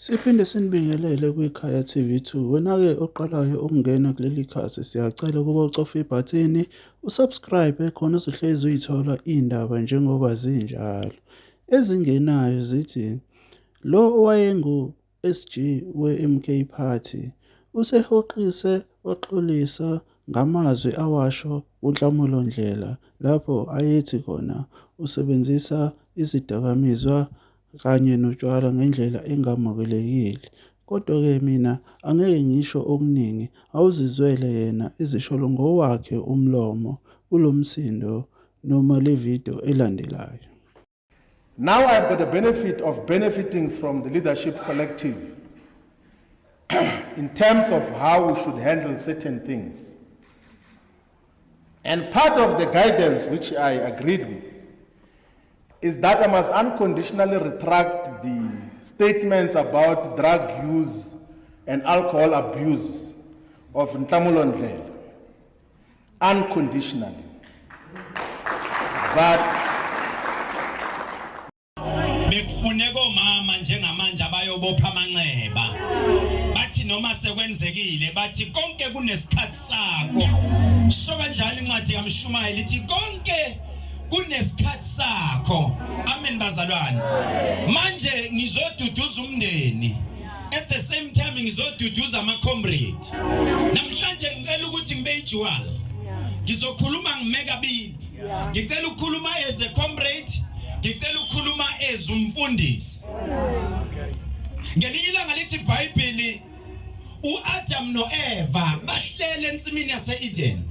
Siphinde sinibingelele kwiKhaya TV2. Wena-ke oqalayo ukungena kuleli khasi, siyacela ukuba ucofe ibhathini, usubscribe khona uzohlezi uyithola iy'ndaba njengoba zinjalo. Ezingenayo zithi, lo owayengu-SG we-MK Party usehoxise waxolisa ngamazwi awasho uNhlamulo Ndlela lapho ayethi khona usebenzisa izidakamizwa kanye notshwala ngendlela engamukelekile. Kodwa-ke mina angeke ngisho okuningi, awuzizwele yena ezisholo ngowakhe umlomo kulo msindo noma le video elandelayo. Now I've got the benefit of benefiting from the leadership collective in terms of how we should handle certain things. And part of the guidance which I agreed with is that I must unconditionally retract the statements about drug use and alcohol abuse of Nhlamulo Ndlela. Unconditionally. But bekufuneka omama njengamanje abayobopha amanxeba bathi noma sekwenzekile bathi konke kunesikhathi sakho. Sho kanjalo incwadi kaMshumayeli ithi konke kunesikhathi sakho. Amen bazalwane. Manje ngizoduduza umndeni, at the same time ngizoduduza ama comrade. Namhlanje ngicela ukuthi ngibe ijuwala. Ngizokhuluma ngimeka bini. Ngicela ukukhuluma as a comrade, ngicela ukukhuluma as umfundisi. Ngelinye ilanga lithi iBhayibheli uAdam noEva bahlele ensimini yaseEden.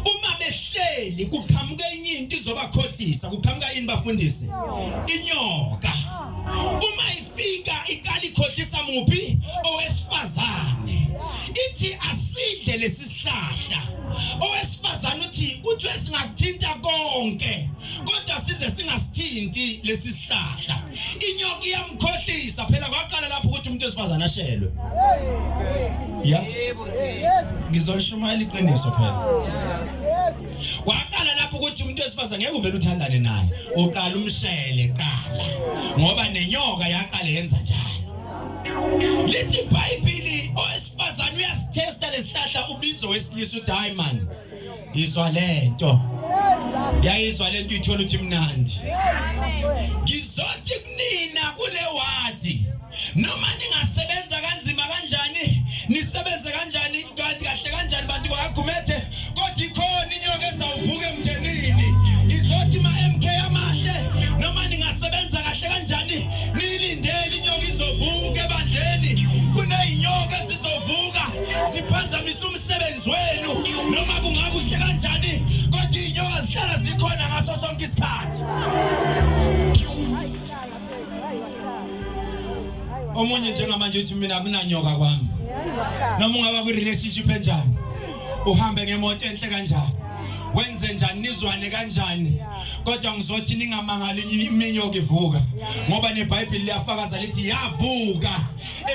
Uma behleli kuqhamuka enye into izobakhohlisa. Kuqhamuka yini bafundisi? Inyoka. Uma ifika iqala ikhohlisa muphi? Owesifazane. Ithi asidle lesisihlahla. Owesifazane uthi kuthiwe singakuthinta konke kodwa size singasithinti lesisihlahla. Inyoka iyamkhohlisa phela kwaqala lapho ukuthi umuntu wesifazane ashelwe. Yebo. Ngizolishumayela iqiniso phela. Waqala lapho ukuthi umuntu wesifazane ngeke uvele uthandane naye. Uqala umshele qala. Ngoba nenyoka yaqala yenza njalo. Lithi iBhayibheli owesifazane uyasithesta lesihlahla ubizo wesilisa uthi hayi man. Izwa lento. Yayizwa lento ithola ukuthi mnandi. Ngizothi kunina kule wadi noma ningasebenza kanzima kanjani, nisebenze kanjani kahle kanjani bantu bakagumethe, kodwa ikhona inyoka ezawuvuka emndenini. Izothi ma MK amahle noma ningasebenza kahle kanjani, nilindele inyoka izovuka ebandleni. Kuneyinyoka ezizovuka ziphazamisa umsebenzi wenu noma kungakuhle kanjani, kodwa inyoka zihlala zikhona ngaso sonke isikhathi. Omunye njengamanje uthi mina akunanyoka kwami. Noma ungaba ku relationship enjani, uhambe ngemoto enhle kanjani, wenze njani, nizwane kanjani, kodwa ngizothi ningamangali iminyoka ivuka. Ngoba neBhayibheli liyafakaza lithi yavuka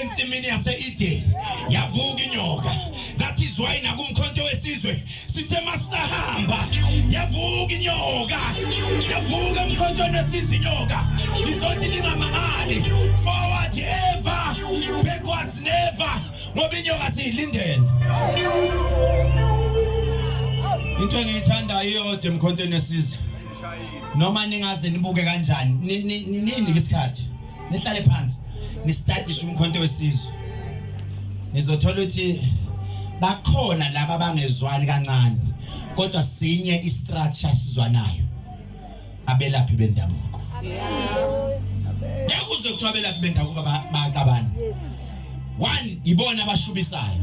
ensimini yaseEden, yavuka inyoka. That is why nakumkhonto wesizwe sithe masahamba yavuka inyoka, yavuka emkhonto wesizwe inyoka. Izothi ningamangali, forward ever, backwards never, ngoba inyoka siyilindele. Into engiyithanda iyodwa emkhontweni wesizwe, noma ningaze nibuke kanjani, nindike isikhathi, nihlale phansi, nistadishe umkhonto wesizwe, nizothola ukuthi bakhona laba abangezwani kancane kodwa sinye istructure sizwanayo, abelaphi bendabuko. Yakuzwe kuthiwa abelaphi bendabuko baqabana. One, ibona abashubisayo.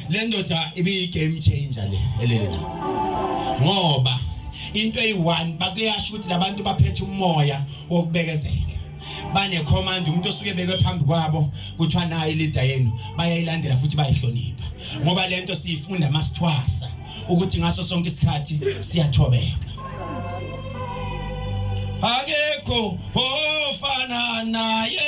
Le ndoda ibe game changer le elele. Ngoba into eyi1 bakuyasho ukuthi labantu baphethe umoya wokubekezela. Bane command umuntu osuke bekwe phambi kwabo kuthiwa nayi leader yenu bayayilandela futhi bayihlonipha. Ngoba lento siyifunda masithwasa ukuthi ngaso sonke isikhathi siyathobeka. Akekho ofana naye.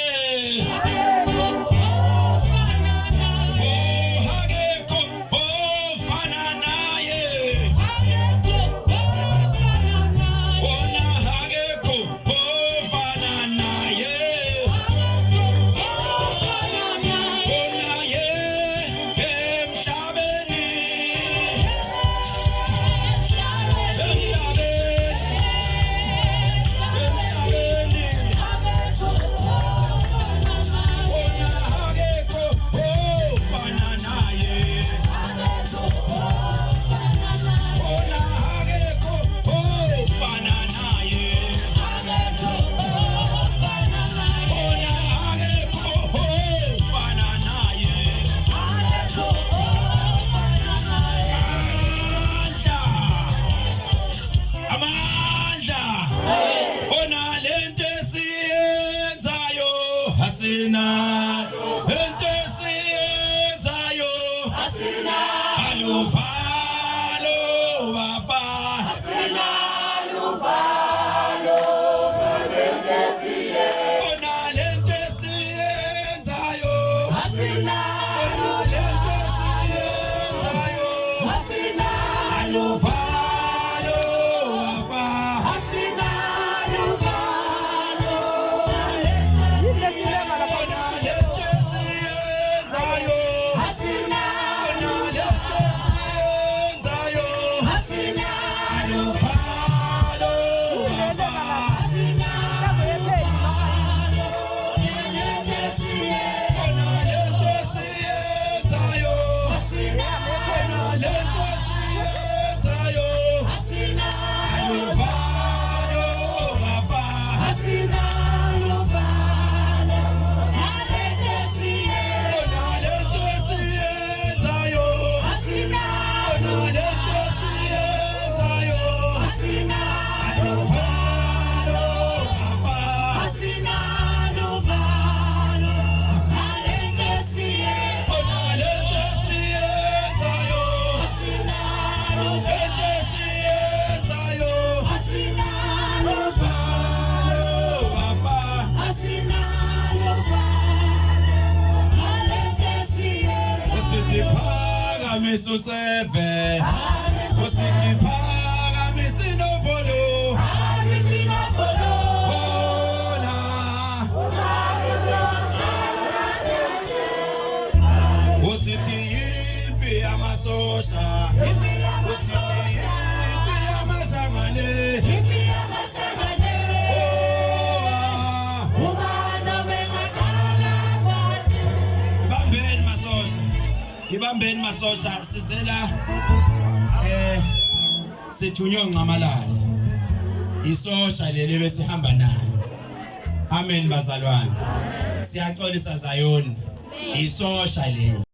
Seve, Ositi Paga, Missino Polo, Ositi Yipi Amasosha, Ositi Yipi Amashamane, Ibambeni masosha sizela sithunywa ngamalala isosha leli besihamba nayo. Amen bazalwane, siyaxolisa Zayoni isosha leli.